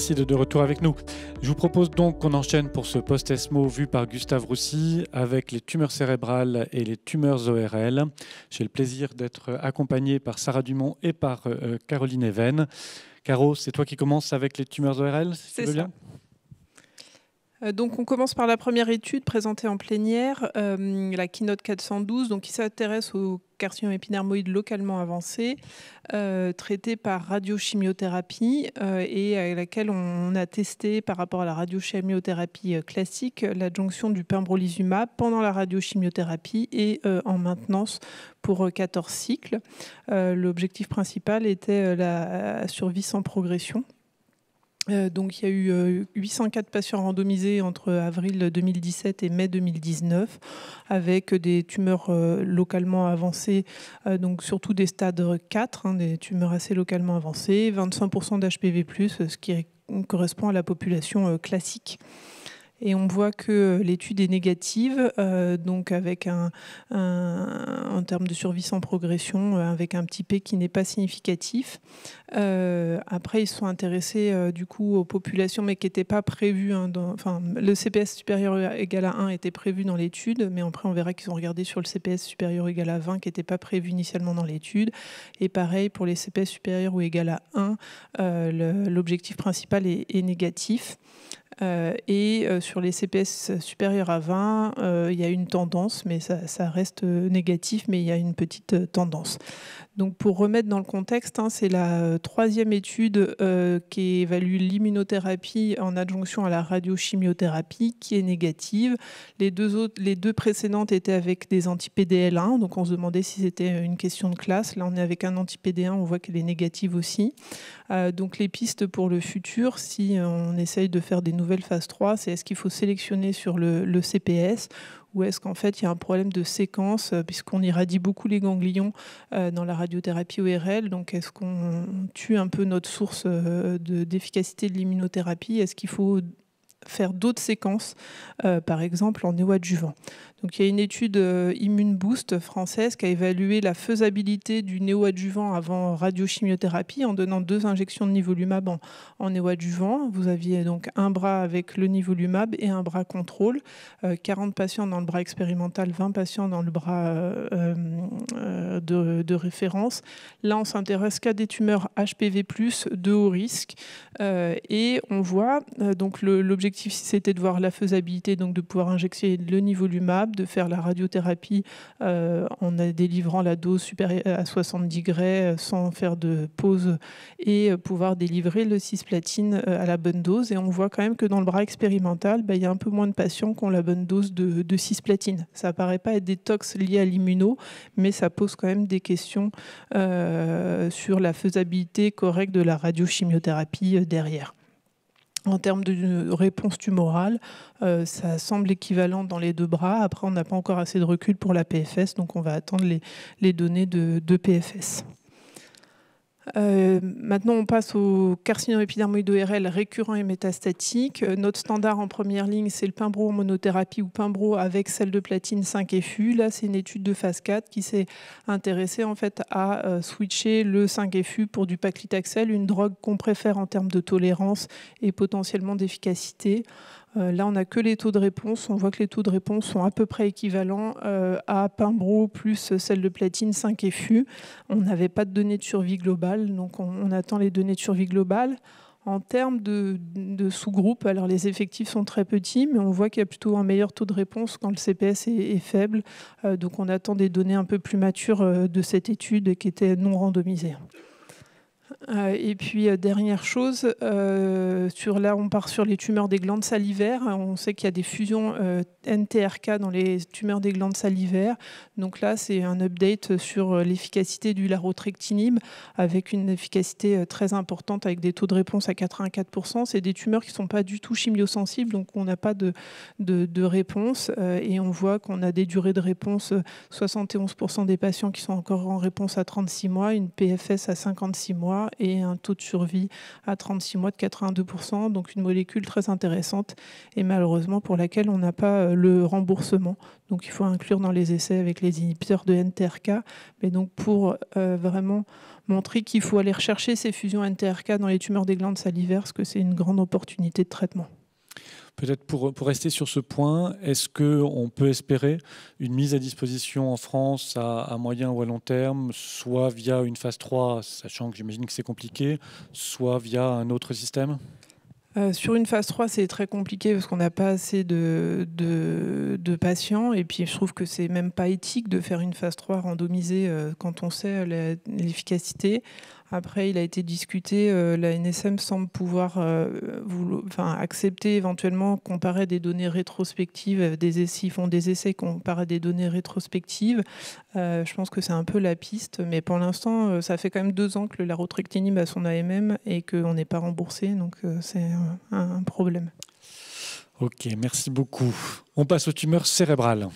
Merci de retour avec nous. Je vous propose donc qu'on enchaîne pour ce post-ESMO vu par Gustave Roussy avec les tumeurs cérébrales et les tumeurs ORL. J'ai le plaisir d'être accompagné par Sarah Dumont et par Caroline Even. Caro, c'est toi qui commences avec les tumeurs ORL, si tu veux bien ? Donc on commence par la première étude présentée en plénière, la Keynote 412, donc qui s'intéresse aux carcinomes épidermoïdes localement avancés, traités par radiochimiothérapie et à laquelle on a testé par rapport à la radiochimiothérapie classique l'adjonction du pembrolizumab pendant la radiochimiothérapie et en maintenance pour 14 cycles. L'objectif principal était la survie sans progression. Donc il y a eu 804 patients randomisés entre avril 2017 et mai 2019 avec des tumeurs localement avancées, donc surtout des stades 4, des tumeurs assez localement avancées, 25% d'HPV+, ce qui correspond à la population classique. Et on voit que l'étude est négative, donc avec en termes de survie sans progression, avec un petit P qui n'est pas significatif. Après, ils se sont intéressés du coup aux populations, mais qui n'étaient pas prévues. Le CPS supérieur égal à 1 était prévu dans l'étude, mais après, on verra qu'ils ont regardé sur le CPS supérieur égal à 20, qui n'était pas prévu initialement dans l'étude. Et pareil, pour les CPS supérieurs ou égal à 1, l'objectif principal est négatif. Et sur les CPS supérieurs à 20, il y a une tendance, mais ça reste négatif, mais il y a une petite tendance. Donc pour remettre dans le contexte, c'est la troisième étude qui évalue l'immunothérapie en adjonction à la radiochimiothérapie qui est négative. Les deux précédentes étaient avec des anti-PD-L1, donc on se demandait si c'était une question de classe. Là, on est avec un anti-PD1, on voit qu'elle est négative aussi. Donc les pistes pour le futur, si on essaye de faire des nouvelles phases 3, c'est est-ce qu'il faut sélectionner sur le CPS ou est-ce qu'en fait il y a un problème de séquence puisqu'on irradie beaucoup les ganglions dans la radiothérapie ORL, donc est-ce qu'on tue un peu notre source d'efficacité de l'immunothérapie? Est-ce qu'il faut faire d'autres séquences, par exemple en néoadjuvant? Donc il y a une étude Immune Boost française qui a évalué la faisabilité du néoadjuvant avant radiochimiothérapie en donnant 2 injections de nivolumab en néoadjuvant. Vous aviez donc un bras avec le nivolumab et un bras contrôle, 40 patients dans le bras expérimental, 20 patients dans le bras de référence. Là, on s'intéresse qu'à des tumeurs HPV+, de haut risque, et on voit, donc l'objectif c'était de voir la faisabilité, donc de pouvoir injecter le nivolumab, de faire la radiothérapie en délivrant la dose supérieure à 70 degrés sans faire de pause et pouvoir délivrer le cisplatine à la bonne dose. Et on voit quand même que dans le bras expérimental, il y a un peu moins de patients qui ont la bonne dose de cisplatine. Ça ne paraît pas être des tox liés à l'immuno, mais ça pose quand même des questions sur la faisabilité correcte de la radiochimiothérapie derrière. En termes de réponse tumorale, ça semble équivalent dans les 2 bras. Après, on n'a pas encore assez de recul pour la PFS, donc on va attendre les données de PFS. Maintenant, on passe au carcinome épidermoïde ORL récurrent et métastatique. Notre standard en première ligne, c'est le Pembro en monothérapie ou Pembro avec sel de platine 5FU. Là, c'est une étude de phase 4 qui s'est intéressée en fait à switcher le 5FU pour du paclitaxel, une drogue qu'on préfère en termes de tolérance et potentiellement d'efficacité. Là, on n'a que les taux de réponse. On voit que les taux de réponse sont à peu près équivalents à Pembro plus sel de platine 5FU. On n'avait pas de données de survie globale, donc on attend les données de survie globale. En termes de sous-groupes, alors les effectifs sont très petits, mais on voit qu'il y a plutôt un meilleur taux de réponse quand le CPS est faible. Donc on attend des données un peu plus matures de cette étude qui était non randomisée. Et puis, dernière chose, là, on part sur les tumeurs des glandes salivaires. On sait qu'il y a des fusions NTRK dans les tumeurs des glandes salivaires. Donc là, c'est un update sur l'efficacité du larotrectinib avec une efficacité très importante avec des taux de réponse à 84%. C'est des tumeurs qui ne sont pas du tout chimiosensibles, donc on n'a pas de réponse. Et on voit qu'on a des durées de réponse, 71% des patients qui sont encore en réponse à 36 mois, une PFS à 56 mois et un taux de survie à 36 mois de 82%, donc une molécule très intéressante et malheureusement pour laquelle on n'a pas le remboursement. Donc il faut inclure dans les essais avec les inhibiteurs de NTRK, mais donc pour vraiment montrer qu'il faut aller rechercher ces fusions NTRK dans les tumeurs des glandes salivaires, parce que c'est une grande opportunité de traitement. Peut-être pour rester sur ce point, est-ce qu'on peut espérer une mise à disposition en France à moyen ou à long terme, soit via une phase 3, sachant que j'imagine que c'est compliqué, soit via un autre système ? Sur une phase 3, c'est très compliqué parce qu'on n'a pas assez de patients. Et puis, je trouve que c'est même pas éthique de faire une phase 3 randomisée quand on sait l'efficacité. Après, il a été discuté, la NSM semble pouvoir accepter éventuellement comparer des données rétrospectives, ils font des essais comparer des données rétrospectives. Je pense que c'est un peu la piste, mais pour l'instant, ça fait quand même 2 ans que la larotrectinib a son AMM et qu'on n'est pas remboursé, donc c'est un problème. Ok, merci beaucoup. On passe aux tumeurs cérébrales.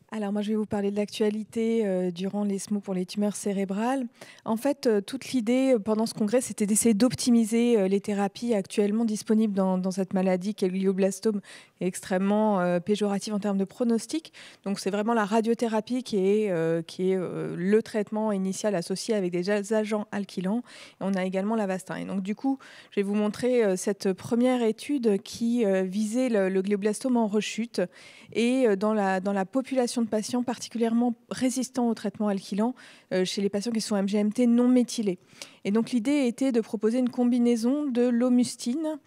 Alors moi je vais vous parler de l'actualité durant l'ESMO pour les tumeurs cérébrales. En fait, toute l'idée pendant ce congrès, c'était d'essayer d'optimiser les thérapies actuellement disponibles dans cette maladie qui est le glioblastome, qui est extrêmement péjorative en termes de pronostic. Donc c'est vraiment la radiothérapie qui est le traitement initial associé avec des agents alkylants. Et on a également l'Avastin. Et donc du coup, je vais vous montrer cette première étude qui visait le glioblastome en rechute et dans la population de patients particulièrement résistants au traitement alkylant chez les patients qui sont MGMT non méthylés. Et donc l'idée était de proposer une combinaison de l'homustine,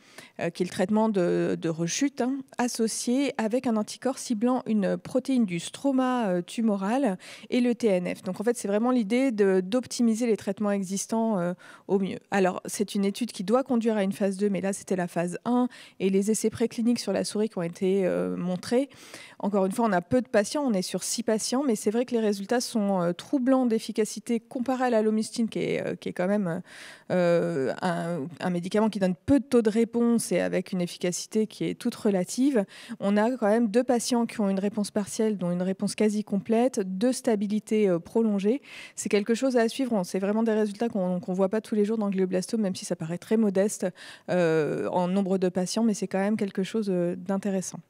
qui est le traitement de rechute, associé avec un anticorps ciblant une protéine du stroma tumoral et le TNF. Donc en fait, c'est vraiment l'idée d'optimiser les traitements existants au mieux. Alors c'est une étude qui doit conduire à une phase 2, mais là c'était la phase 1 et les essais précliniques sur la souris qui ont été montrés. Encore une fois, on a peu de patients, on est sur 6 patients, mais c'est vrai que les résultats sont troublants d'efficacité comparés à la lomustine, qui est quand même un médicament qui donne peu de taux de réponse et avec une efficacité qui est toute relative. On a quand même 2 patients qui ont une réponse partielle, dont une réponse quasi complète, de stabilité prolongée. C'est quelque chose à suivre. C'est vraiment des résultats qu'on ne voit pas tous les jours dans le glioblastome, même si ça paraît très modeste en nombre de patients, mais c'est quand même quelque chose d'intéressant.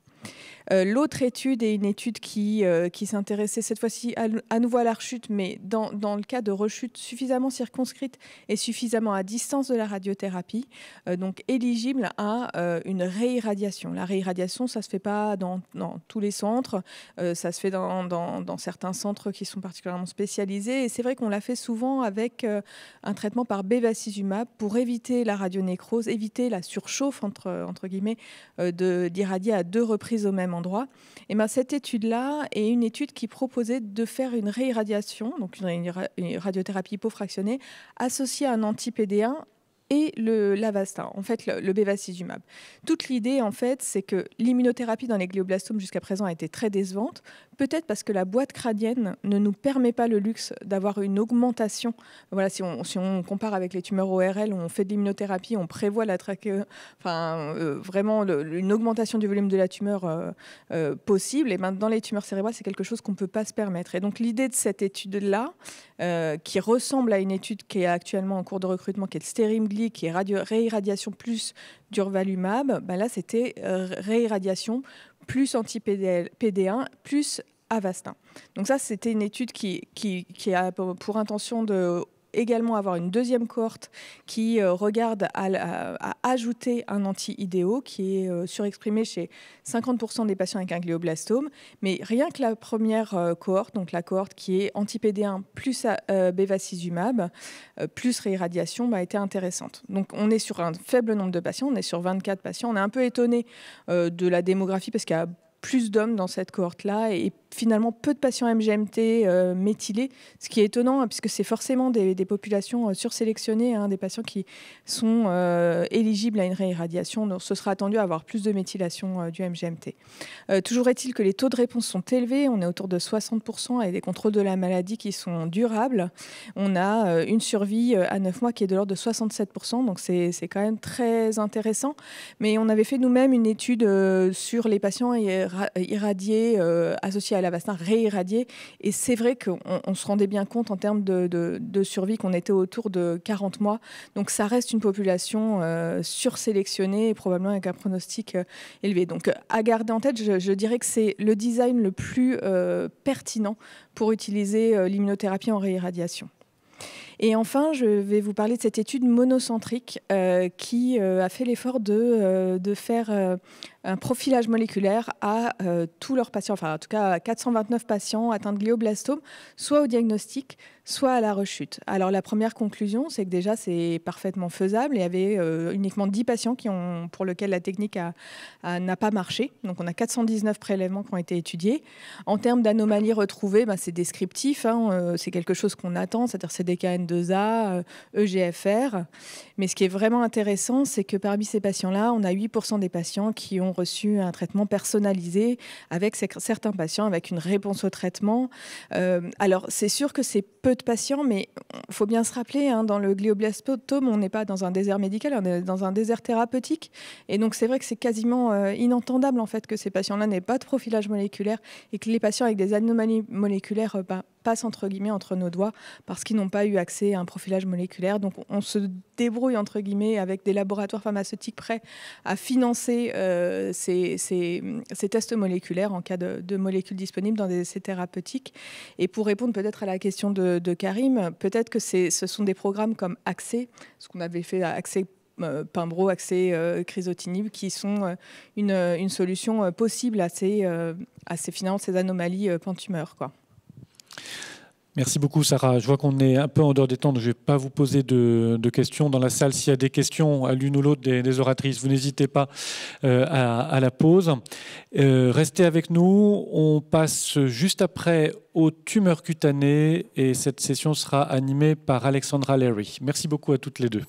L'autre étude est une étude qui s'intéressait cette fois-ci à nouveau à la rechute, mais dans le cas de rechute suffisamment circonscrite et suffisamment à distance de la radiothérapie, donc éligible à une réirradiation. La réirradiation, ça ne se fait pas dans tous les centres, ça se fait dans certains centres qui sont particulièrement spécialisés, et c'est vrai qu'on l'a fait souvent avec un traitement par bevacizumab pour éviter la radionécrose, éviter la surchauffe, entre guillemets, d'irradier à 2 reprises au même endroit. Et ben, cette étude-là est une étude qui proposait de faire une réirradiation, donc une radiothérapie hypofractionnée, associée à un anti-PD1 et l'Avastin, en fait le bevacizumab. Toute l'idée, en fait, c'est que l'immunothérapie dans les glioblastomes jusqu'à présent a été très décevante, peut-être parce que la boîte crânienne ne nous permet pas le luxe d'avoir une augmentation. Voilà, si on compare avec les tumeurs ORL, où on fait de l'immunothérapie, on prévoit vraiment une augmentation du volume de la tumeur possible. Et ben, dans les tumeurs cérébrales, c'est quelque chose qu'on ne peut pas se permettre. Et donc l'idée de cette étude-là, qui ressemble à une étude qui est actuellement en cours de recrutement, qui est le Sterimgli, qui est réirradiation plus durvalumab, ben là c'était réirradiation plus anti-PD1 plus Avastin. Donc ça, c'était une étude qui a pour intention de également avoir une deuxième cohorte qui regarde à ajouter un anti-IDO qui est surexprimé chez 50% des patients avec un glioblastome. Mais rien que la première cohorte, donc la cohorte qui est anti-PD1 plus bevacizumab, plus réirradiation, a été intéressante. Donc on est sur un faible nombre de patients, on est sur 24 patients. On est un peu étonné de la démographie parce qu'il y a plus d'hommes dans cette cohorte-là et finalement peu de patients MGMT méthylés, ce qui est étonnant puisque c'est forcément des populations sursélectionnées, des patients qui sont éligibles à une réirradiation. Donc ce sera attendu à avoir plus de méthylation du MGMT. Toujours est-il que les taux de réponse sont élevés, on est autour de 60% et des contrôles de la maladie qui sont durables. On a une survie à 9 mois qui est de l'ordre de 67%, donc c'est quand même très intéressant. Mais on avait fait nous-mêmes une étude sur les patients irradiés associés à à l'Avastin réirradiés. Et c'est vrai qu'on se rendait bien compte en termes de survie qu'on était autour de 40 mois. Donc ça reste une population sursélectionnée et probablement avec un pronostic élevé. Donc à garder en tête, je dirais que c'est le design le plus pertinent pour utiliser l'immunothérapie en réirradiation. Et enfin, je vais vous parler de cette étude monocentrique qui a fait l'effort de faire un profilage moléculaire à tous leurs patients, enfin en tout cas à 429 patients atteints de glioblastome, soit au diagnostic, soit à la rechute. Alors la première conclusion, c'est que déjà c'est parfaitement faisable. Il y avait uniquement 10 patients pour lesquels la technique n'a pas marché. Donc on a 419 prélèvements qui ont été étudiés. En termes d'anomalies retrouvées, c'est descriptif, c'est quelque chose qu'on attend, c'est-à-dire CDKN2A, EGFR. Mais ce qui est vraiment intéressant, c'est que parmi ces patients-là, on a 8% des patients qui ont reçu un traitement personnalisé, avec certains patients avec une réponse au traitement. Alors c'est sûr que c'est peu de patients, mais il faut bien se rappeler, dans le glioblastome, on n'est pas dans un désert médical, on est dans un désert thérapeutique. Et donc c'est vrai que c'est quasiment inentendable en fait que ces patients-là n'aient pas de profilage moléculaire et que les patients avec des anomalies moléculaires passent entre guillemets entre nos doigts parce qu'ils n'ont pas eu accès à un profilage moléculaire. Donc on se débrouille entre guillemets avec des laboratoires pharmaceutiques prêts à financer ces tests moléculaires en cas de molécules disponibles dans des essais thérapeutiques. Et pour répondre peut-être à la question de Karim, peut-être que ce sont des programmes comme Accès, ce qu'on avait fait à Accès Pimbro, Accès Crizotinib, qui sont une solution possible à ces anomalies pantumeurs, quoi. Merci beaucoup Sarah. Je vois qu'on est un peu en dehors des temps, donc je ne vais pas vous poser de questions dans la salle. S'il y a des questions à l'une ou l'autre des oratrices, vous n'hésitez pas à la pause. Restez avec nous. On passe juste après aux tumeurs cutanées et cette session sera animée par Alexandra Larry. Merci beaucoup à toutes les deux.